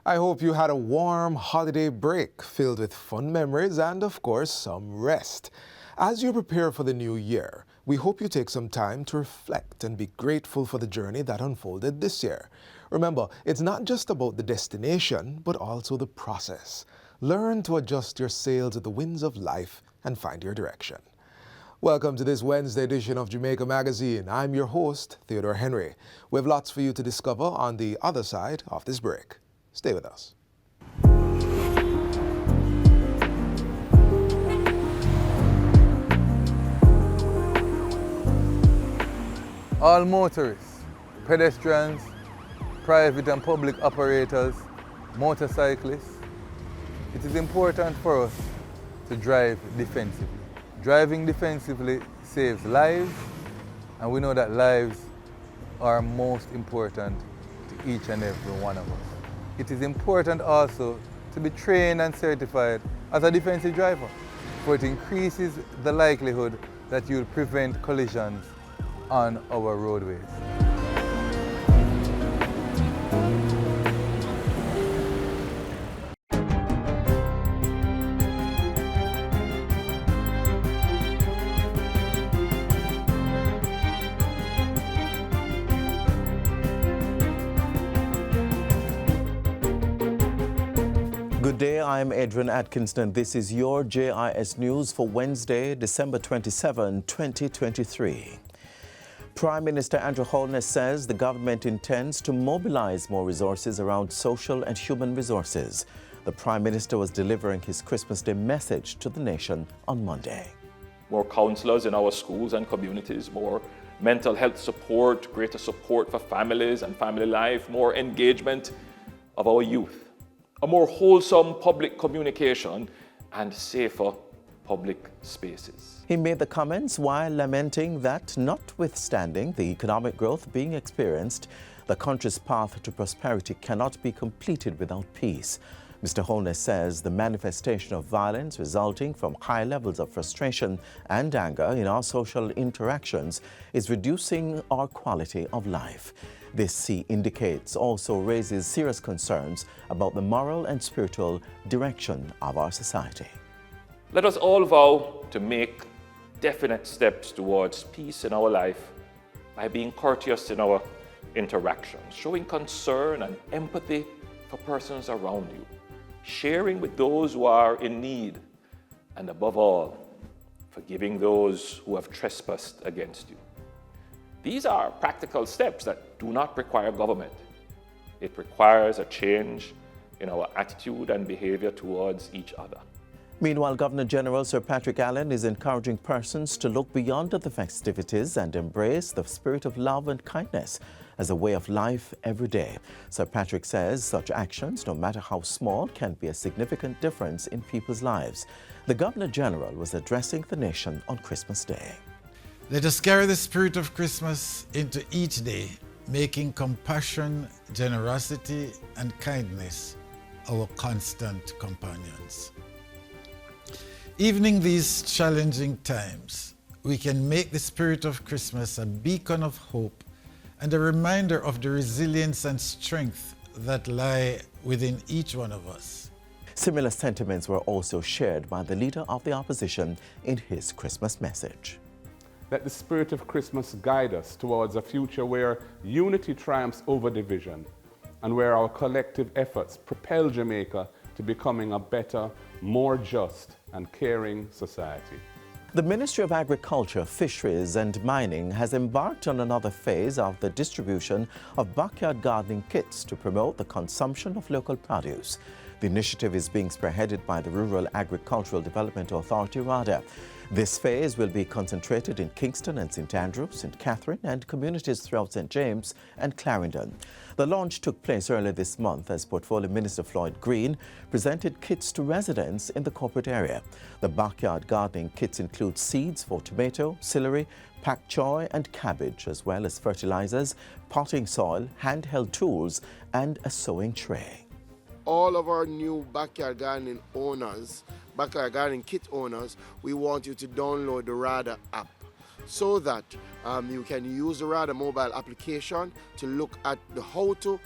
I hope you had a warm holiday break filled with fun memories and, of course, some rest. As you prepare for the new year, we hope you take some time to reflect and be grateful for the journey that unfolded this year. Remember, it's not just about the destination, but also the process. Learn to adjust your sails to the winds of life and find your direction. Welcome to this Wednesday edition of Jamaica Magazine. I'm your host, Theodore Henry. We have lots for you to discover on the other side of this break. Stay with us. All motorists, pedestrians, private and public operators, motorcyclists, it is important for us to drive defensively. Driving defensively saves lives, and we know that lives are most important to each and every one of us. It is important also to be trained and certified as a defensive driver, for it increases the likelihood that you'll prevent collisions on our roadways. Good day, I'm Adrian Atkinson, and this is your JIS News for Wednesday, December 27, 2023. Prime Minister Andrew Holness says the government intends to mobilize more resources around social and human resources. The Prime Minister was delivering his Christmas Day message to the nation on Monday. More counsellors in our schools and communities, more mental health support, greater support for families and family life, more engagement of our youth, a more wholesome public communication and safer public spaces. He made the comments while lamenting that, notwithstanding the economic growth being experienced, the country's path to prosperity cannot be completed without peace. Mr. Holness says the manifestation of violence resulting from high levels of frustration and anger in our social interactions is reducing our quality of life. This, he indicates, also raises serious concerns about the moral and spiritual direction of our society. Let us all vow to make definite steps towards peace in our life by being courteous in our interactions, showing concern and empathy for persons around you, sharing with those who are in need, and above all, forgiving those who have trespassed against you. These are practical steps that do not require government. It requires a change in our attitude and behavior towards each other. Meanwhile, Governor General Sir Patrick Allen is encouraging persons to look beyond the festivities and embrace the spirit of love and kindness as a way of life every day. Sir Patrick says such actions, no matter how small, can be a significant difference in people's lives. The Governor General was addressing the nation on Christmas Day. Let us carry the spirit of Christmas into each day, making compassion, generosity, and kindness our constant companions. Even in these challenging times, we can make the spirit of Christmas a beacon of hope and a reminder of the resilience and strength that lie within each one of us. Similar sentiments were also shared by the leader of the opposition in his Christmas message. Let the spirit of Christmas guide us towards a future where unity triumphs over division and where our collective efforts propel Jamaica to becoming a better, more just and caring society. The Ministry of Agriculture, Fisheries and Mining has embarked on another phase of the distribution of backyard gardening kits to promote the consumption of local produce. The initiative is being spearheaded by the Rural Agricultural Development Authority, RADA. This phase will be concentrated in Kingston and St. Andrew, St. Catherine and communities throughout St. James and Clarendon. The launch took place earlier this month as Portfolio Minister Floyd Green presented kits to residents in the corporate area. The backyard gardening kits include seeds for tomato, celery, pak choy and cabbage, as well as fertilizers, potting soil, handheld tools and a sowing tray. All of our new backyard gardening owners, backyard gardening kit owners, we want you to download the RADA app so that you can use the Radar mobile application to look at the how to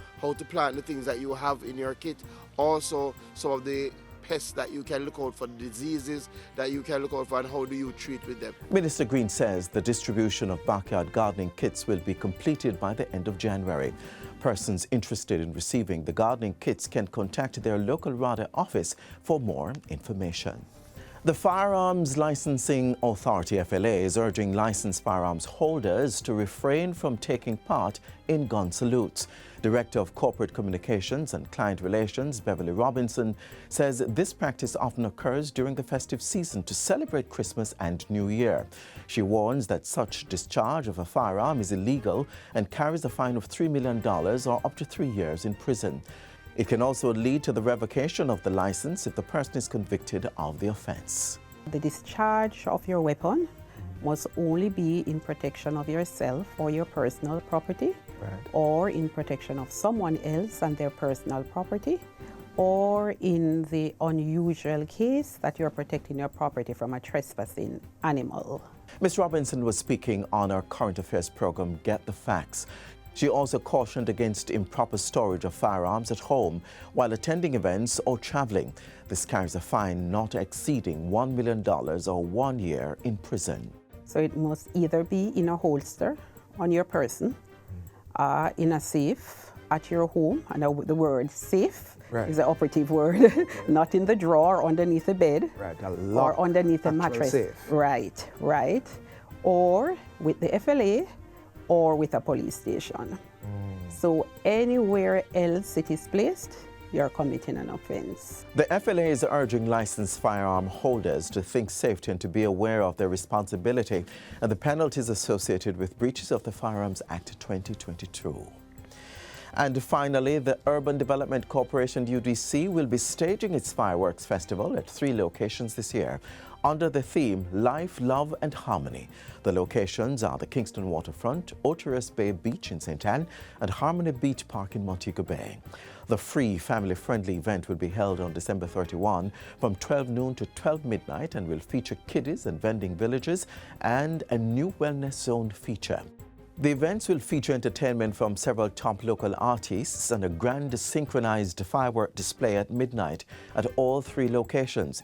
plant the things that you have in your kit. Also, some of the pests that you can look out for, diseases that you can look out for, and how do you treat with them. Minister Green says the distribution of backyard gardening kits will be completed by the end of January. Persons interested in receiving the gardening kits can contact their local RADA office for more information. The Firearms Licensing Authority, FLA, is urging licensed firearms holders to refrain from taking part in gun salutes. Director of Corporate Communications and Client Relations, Beverly Robinson, says this practice often occurs during the festive season to celebrate Christmas and New Year. She warns that such discharge of a firearm is illegal and carries a fine of $3 million or up to 3 years in prison. It can also lead to the revocation of the license if the person is convicted of the offense. The discharge of your weapon must only be in protection of yourself or your personal property, or in protection of someone else and their personal property, or in the unusual case that you're protecting your property from a trespassing animal. Ms. Robinson was speaking on our current affairs program, Get the Facts. She also cautioned against improper storage of firearms at home while attending events or traveling. This carries a fine not exceeding $1 million or 1 year in prison. So it must either be in a holster on your person, in a safe at your home, and the word safe is the operative word, not in the drawer underneath the bed or underneath the mattress. Safe. Right. Or with the FLA, or with a police station. So anywhere else it is placed, you're committing an offense. The FLA is urging licensed firearm holders to think safety and to be aware of their responsibility and the penalties associated with breaches of the Firearms Act 2022. And finally, the Urban Development Corporation, UDC, will be staging its fireworks festival at 3 locations this year under the theme Life, Love and Harmony. The locations are the Kingston Waterfront, Oteras Bay Beach in St. Anne, and Harmony Beach Park in Montego Bay. The free family-friendly event will be held on December 31 from 12 noon to 12 midnight and will feature kiddies and vending villages and a new wellness zone feature. The events will feature entertainment from several top local artists and a grand synchronized firework display at midnight at all 3 locations.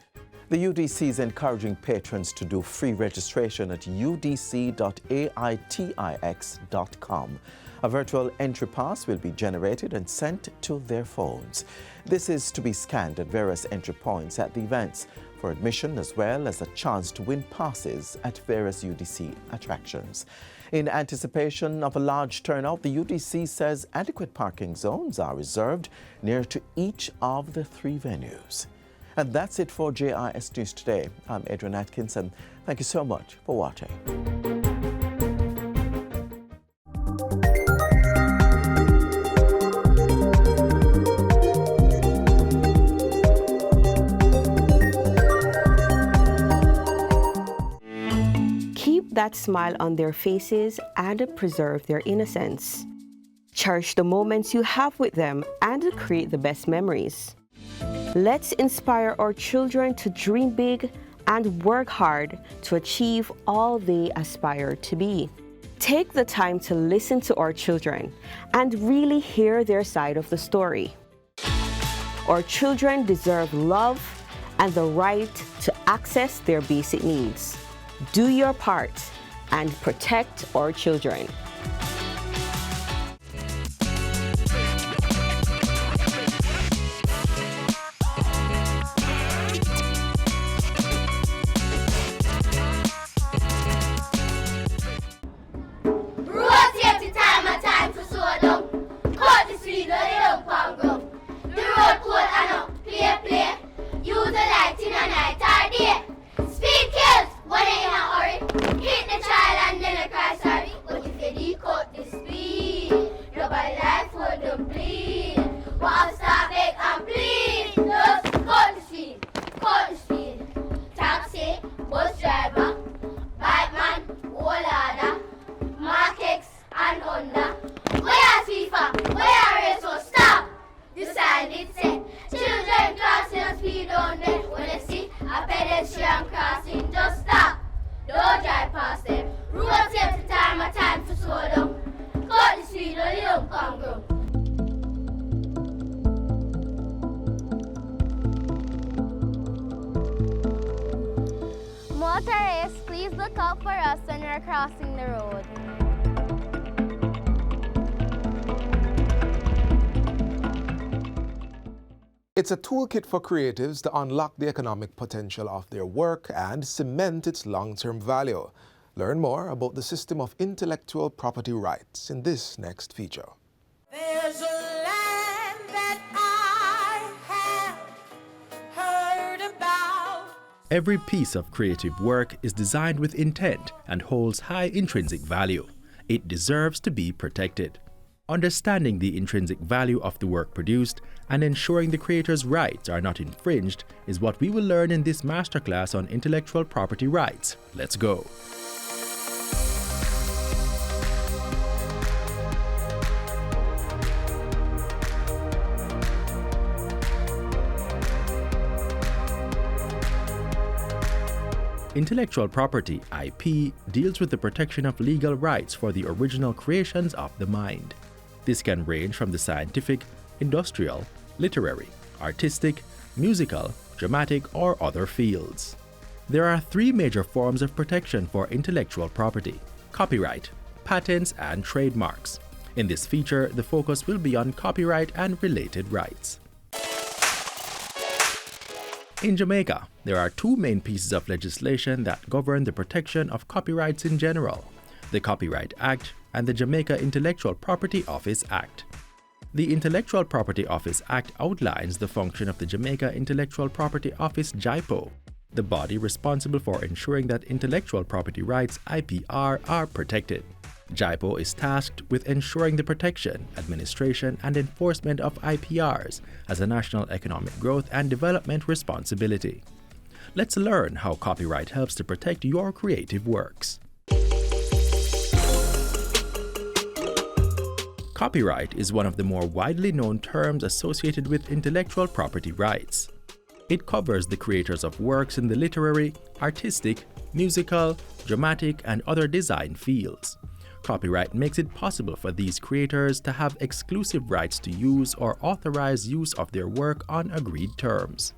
The UDC is encouraging patrons to do free registration at udc.aitix.com. A virtual entry pass will be generated and sent to their phones. This is to be scanned at various entry points at the events for admission, as well as a chance to win passes at various UDC attractions. In anticipation of a large turnout, the UDC says adequate parking zones are reserved near to each of the 3 venues. And that's it for JIS News Today. I'm Adrian Atkinson. Thank you so much for watching. Keep that smile on their faces and preserve their innocence. Cherish the moments you have with them and create the best memories. Let's inspire our children to dream big and work hard to achieve all they aspire to be. Take the time to listen to our children and really hear their side of the story. Our children deserve love and the right to access their basic needs. Do your part and protect our children. Speed kills, when in a hurry. Hit the child and then I cry sorry. But if you Motorists, please look out for us when we're crossing the road. It's a toolkit for creatives to unlock the economic potential of their work and cement its long-term value. Learn more about the system of intellectual property rights in this next feature. There's a land that I have heard about. Every piece of creative work is designed with intent and holds high intrinsic value. It deserves to be protected. Understanding the intrinsic value of the work produced and ensuring the creator's rights are not infringed is what we will learn in this masterclass on intellectual property rights. Let's go. Intellectual property, IP, deals with the protection of legal rights for the original creations of the mind. This can range from the scientific, industrial, literary, artistic, musical, dramatic, or other fields. There are three major forms of protection for intellectual property: copyright, patents, and trademarks. In this feature, the focus will be on copyright and related rights. In Jamaica, there are two main pieces of legislation that govern the protection of copyrights in general: the Copyright Act and the Jamaica Intellectual Property Office Act. The Intellectual Property Office Act outlines the function of the Jamaica Intellectual Property Office JIPO, the body responsible for ensuring that intellectual property rights (IPR) are protected. JIPO is tasked with ensuring the protection, administration, and enforcement of IPRs as a national economic growth and development responsibility. Let's learn how copyright helps to protect your creative works. Copyright is one of the more widely known terms associated with intellectual property rights. It covers the creators of works in the literary, artistic, musical, dramatic, and other design fields. Copyright makes it possible for these creators to have exclusive rights to use or authorize use of their work on agreed terms.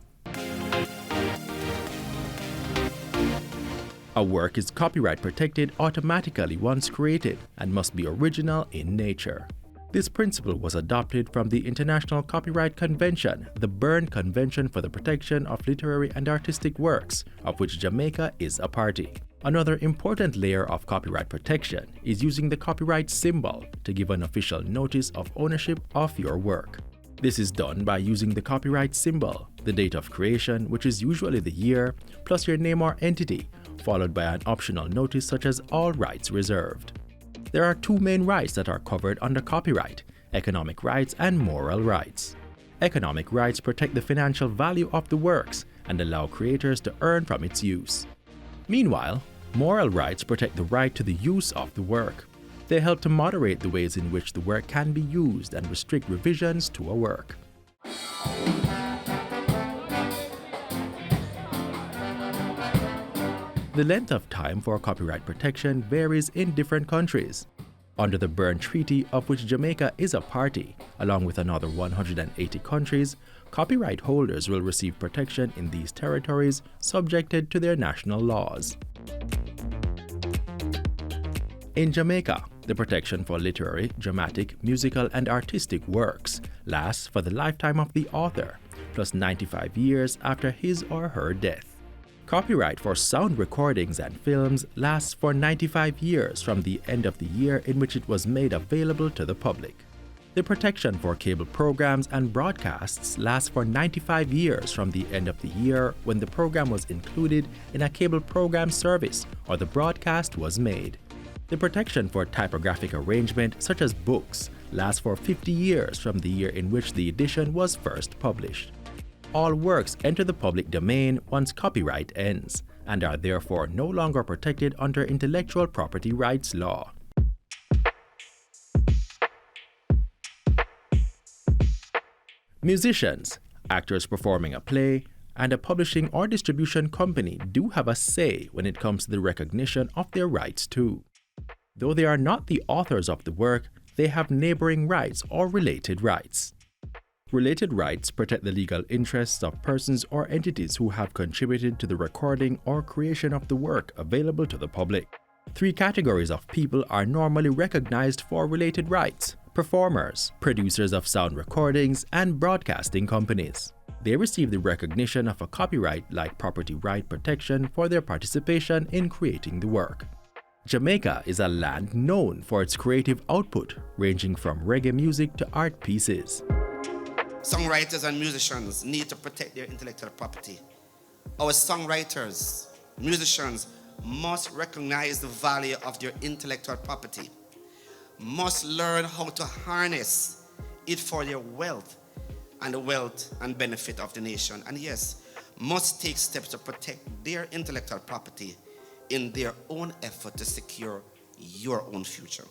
A work is copyright protected automatically once created and must be original in nature. This principle was adopted from the International Copyright Convention, the Berne Convention for the Protection of Literary and Artistic Works, of which Jamaica is a party. Another important layer of copyright protection is using the copyright symbol to give an official notice of ownership of your work. This is done by using the copyright symbol, the date of creation, which is usually the year, plus your name or entity, followed by an optional notice such as "all rights reserved." There are two main rights that are covered under copyright: economic rights and moral rights. Economic rights protect the financial value of the works and allow creators to earn from its use. Meanwhile, moral rights protect the right to the use of the work. They help to moderate the ways in which the work can be used and restrict revisions to a work. The length of time for copyright protection varies in different countries. Under the Berne Treaty, of which Jamaica is a party, along with another 180 countries, copyright holders will receive protection in these territories subjected to their national laws. In Jamaica, the protection for literary, dramatic, musical, and artistic works lasts for the lifetime of the author, plus 95 years after his or her death. Copyright for sound recordings and films lasts for 95 years from the end of the year in which it was made available to the public. The protection for cable programs and broadcasts lasts for 95 years from the end of the year when the program was included in a cable program service or the broadcast was made. The protection for typographic arrangement, such as books, lasts for 50 years from the year in which the edition was first published. All works enter the public domain once copyright ends, and are therefore no longer protected under intellectual property rights law. Musicians, actors performing a play, and a publishing or distribution company do have a say when it comes to the recognition of their rights too. Though they are not the authors of the work, they have neighboring rights or related rights. Related rights protect the legal interests of persons or entities who have contributed to the recording or creation of the work available to the public. 3 categories of people are normally recognized for related rights: performers, producers of sound recordings, and broadcasting companies. They receive the recognition of a copyright-like property right protection for their participation in creating the work. Jamaica is a land known for its creative output, ranging from reggae music to art pieces. Songwriters and musicians need to protect their intellectual property. Our songwriters, musicians must recognize the value of their intellectual property, must learn how to harness it for their wealth and the wealth and benefit of the nation, and yes, must take steps to protect their intellectual property in their own effort to secure your own future.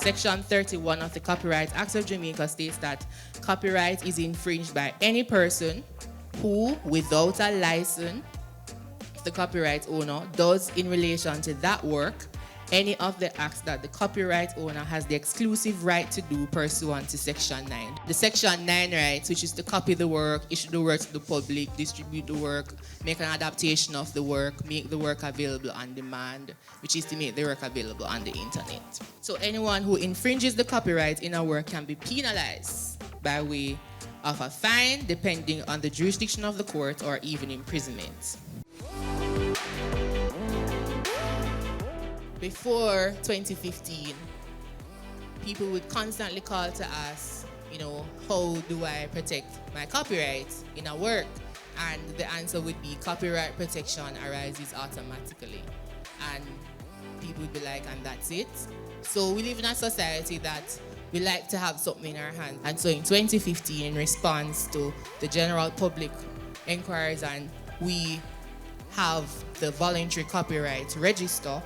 Section 31 of the Copyright Act of Jamaica states that copyright is infringed by any person who, without a license, the copyright owner does in relation to that work any of the acts that the copyright owner has the exclusive right to do pursuant to Section 9. The Section 9 rights, which is to copy the work, issue the work to the public, distribute the work, make an adaptation of the work, make the work available on demand, which is to make the work available on the internet. So anyone who infringes the copyright in a work can be penalized by way of a fine, depending on the jurisdiction of the court, or even imprisonment. Before 2015, people would constantly call to ask, how do I protect my copyright in a work? And the answer would be copyright protection arises automatically. And people would be like, and that's it? So we live in a society that we like to have something in our hands. And so in 2015, in response to the general public inquiries, and we have the voluntary copyright register,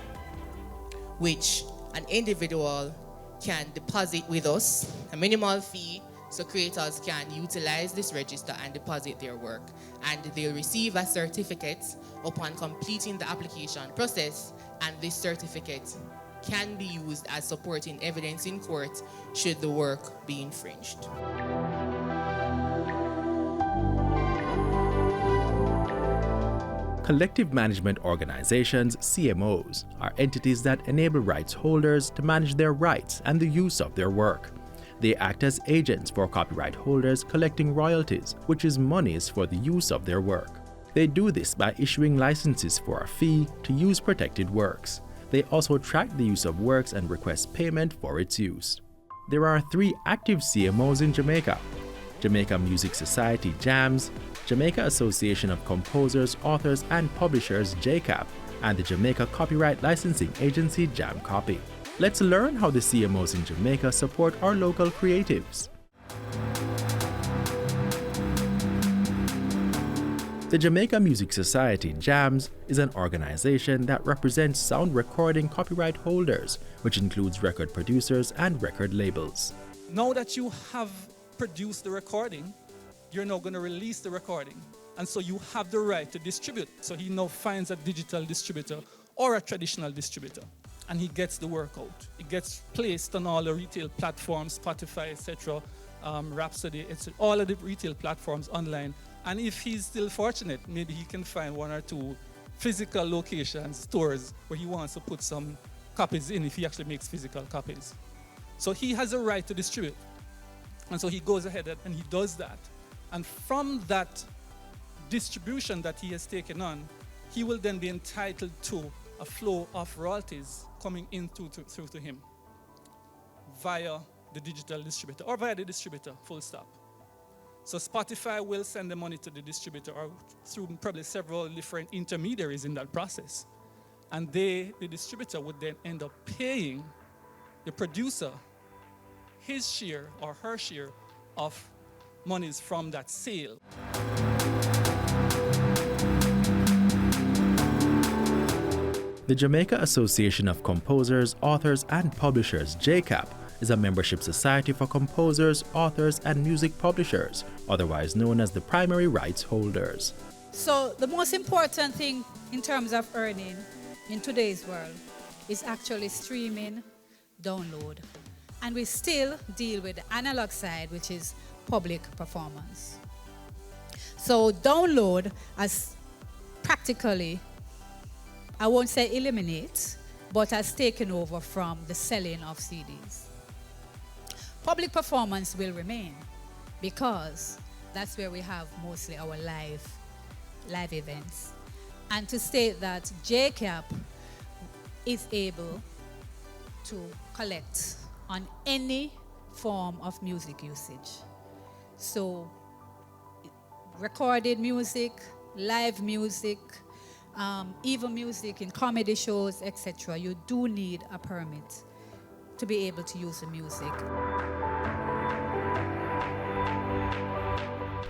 which an individual can deposit with us, a minimal fee, so creators can utilize this register and deposit their work. And they'll receive a certificate upon completing the application process, and this certificate can be used as supporting evidence in court should the work be infringed. Collective management organizations, CMOs, are entities that enable rights holders to manage their rights and the use of their work. They act as agents for copyright holders collecting royalties, which is monies for the use of their work. They do this by issuing licenses for a fee to use protected works. They also track the use of works and request payment for its use. There are 3 active CMOs in Jamaica: Jamaica Music Society JAMS, Jamaica Association of Composers, Authors and Publishers JCAP, and the Jamaica Copyright Licensing Agency JAMCOPY. Let's learn how the CMOs in Jamaica support our local creatives. The Jamaica Music Society JAMS is an organization that represents sound recording copyright holders, which includes record producers and record labels. Now that you have produced the recording, you're now going to release the recording. And so you have the right to distribute. So he now finds a digital distributor or a traditional distributor, and he gets the work out. It gets placed on all the retail platforms, Spotify, etc., Rhapsody, it's all of the retail platforms online. And if he's still fortunate, maybe he can find 1 or 2 physical locations, stores, where he wants to put some copies in if he actually makes physical copies. So he has a right to distribute. And so he goes ahead and he does that. And from that distribution that he has taken on, he will then be entitled to a flow of royalties coming in through to him via the digital distributor or via the distributor, full stop. So Spotify will send the money to the distributor or through probably several different intermediaries in that process. And the distributor would then end up paying the producer his share or her share of monies from that sale. The Jamaica Association of Composers, Authors and Publishers, JCAP, is a membership society for composers, authors and music publishers, otherwise known as the primary rights holders. So the most important thing in terms of earning in today's world is actually streaming, download. and we still deal with the analog side, which is public performance. So download has practically, I won't say eliminate, but has taken over from the selling of CDs. Public performance will remain because that's where we have mostly our live events. And to state that JCAP is able to collect on any form of music usage. So recorded music, live music, even music in comedy shows, etc. You do need a permit to be able to use the music.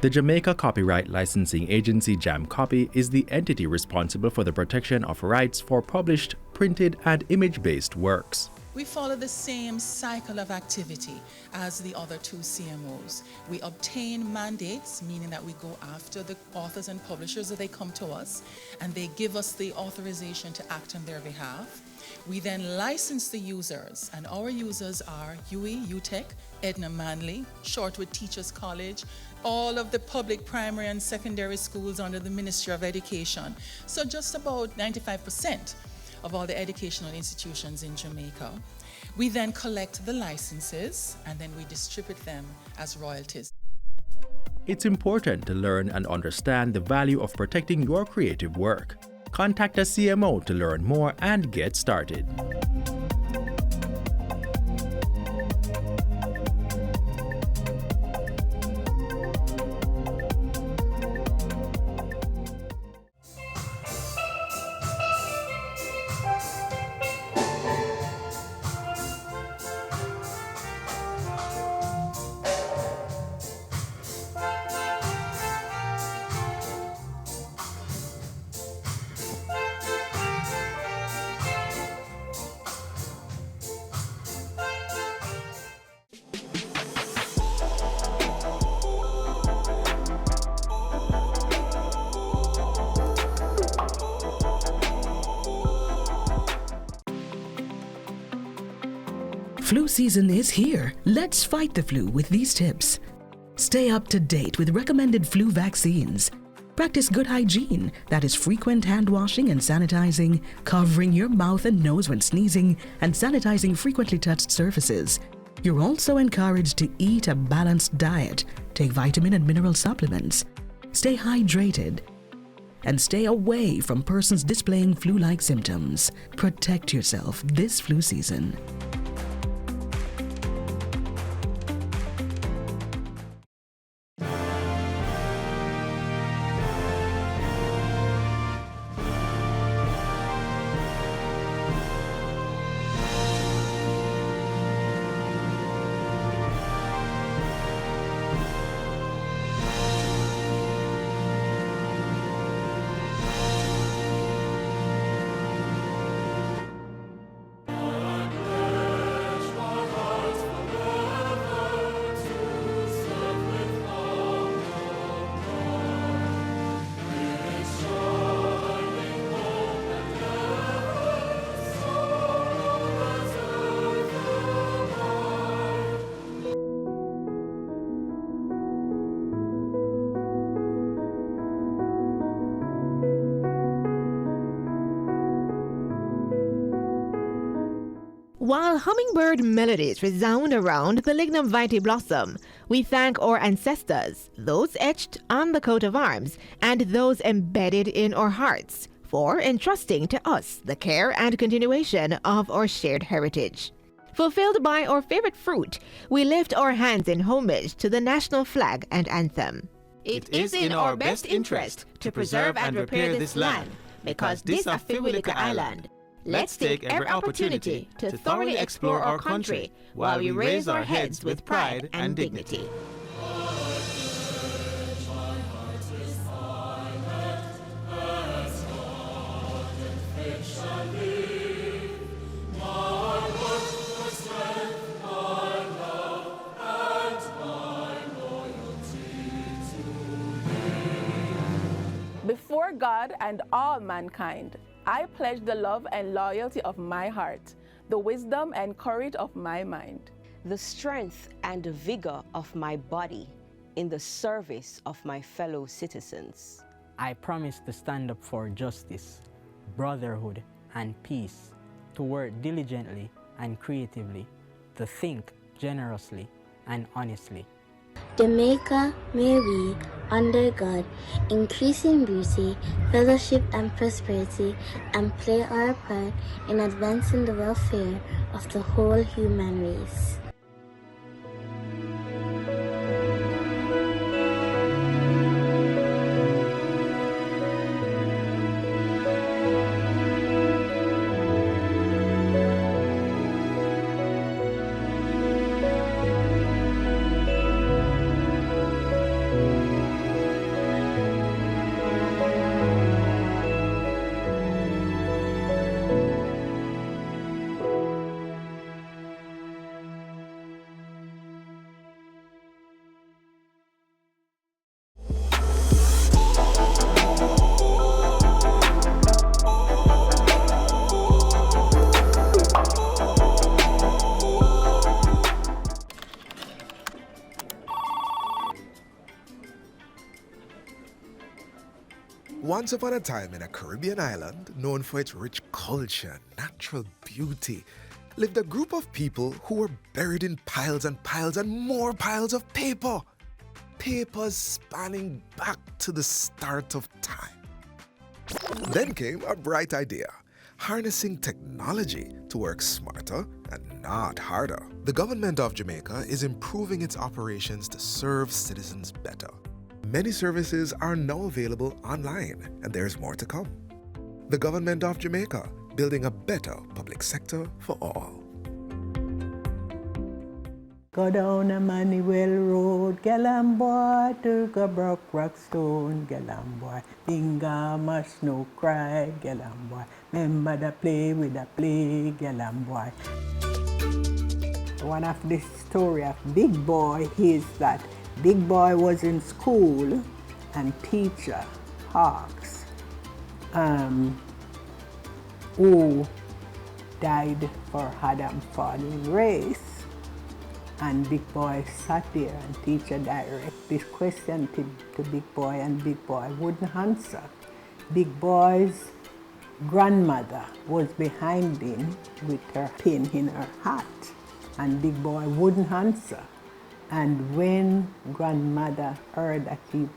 The Jamaica Copyright Licensing Agency JAMCOPY is the entity responsible for the protection of rights for published, printed, and image-based works. We follow the same cycle of activity as the other two CMOs. We obtain mandates, meaning that we go after the authors and publishers that they come to us, and they give us the authorization to act on their behalf. We then license the users, and our users are UWI, UTEC, Edna Manley, Shortwood Teachers College, all of the public primary and secondary schools under the Ministry of Education. So just about 95% of all the educational institutions in Jamaica. We then collect the licenses and then we distribute them as royalties. It's important to learn and understand the value of protecting your creative work. Contact a CMO to learn more and get started. Flu season is here. Let's fight the flu with these tips. Stay up to date with recommended flu vaccines. Practice good hygiene, that is frequent hand washing and sanitizing, covering your mouth and nose when sneezing, and sanitizing frequently touched surfaces. You're also encouraged to eat a balanced diet, take vitamin and mineral supplements, stay hydrated, and stay away from persons displaying flu-like symptoms. Protect yourself this flu season. While hummingbird melodies resound around the lignum vitae blossom, we thank our ancestors, those etched on the coat of arms, and those embedded in our hearts, for entrusting to us the care and continuation of our shared heritage. Fulfilled by our favorite fruit, we lift our hands in homage to the national flag and anthem. It is in our best interest to preserve and repair this land, because this is a Fiwilika island. Let's take every opportunity to thoroughly explore our country while we raise our heads with pride and dignity. Before God and all mankind, I pledge the love and loyalty of my heart, the wisdom and courage of my mind. the strength and the vigor of my body in the service of my fellow citizens. I promise to stand up for justice, brotherhood, and peace, to work diligently and creatively, to think generously and honestly. Jamaica, may we, under God, increase in beauty, fellowship, and prosperity, and play our part in advancing the welfare of the whole human race. Once upon a time in a Caribbean island known for its rich culture, natural beauty, lived a group of people who were buried in piles and piles and more piles of paper. Papers spanning back to the start of time. Then came a bright idea, harnessing technology to work smarter and not harder. The government of Jamaica is improving its operations to serve citizens better. Many services are now available online, and there's more to come. The government of Jamaica, building a better public sector for all. Go down a Manuel Road, Galam boy, took a broke rock stone, Galam boy. Finger must no cry, Galam boy. Remember the play with the play, Galam boy. One of the story of Big Boy is that Big Boy was in school and teacher Hawks, who died for Adam falling race. And Big Boy sat there and teacher direct this question to Big Boy, and Big Boy wouldn't answer. Big Boy's grandmother was behind him with her pin in her hat, and Big Boy wouldn't answer. And when grandmother heard that he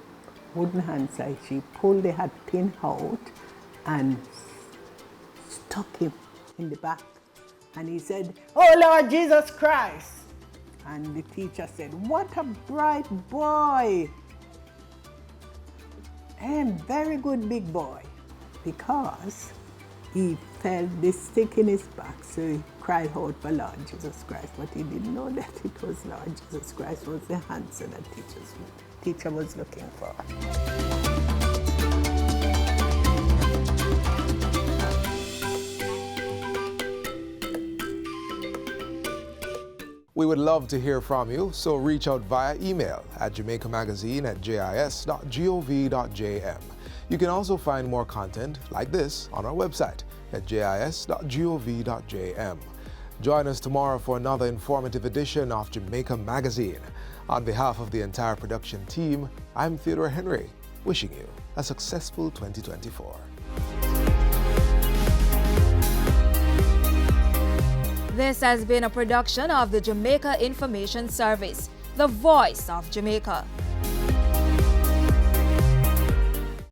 wouldn't answer, she pulled the hat pin out and stuck him in the back. And he said, "Oh Lord Jesus Christ." And the teacher said, "What a bright boy." And very good Big Boy, because he felt this stick in his back, so he cried out for Lord Jesus Christ, but he didn't know that it was Lord Jesus Christ was the answer that teacher was looking for. We would love to hear from you, so reach out via email at jamaicamagazine@jis.gov.jm. You can also find more content like this on our website at jis.gov.jm. Join us tomorrow for another informative edition of Jamaica Magazine. On behalf of the entire production team, I'm Theodore Henry, wishing you a successful 2024. This has been a production of the Jamaica Information Service, the voice of Jamaica.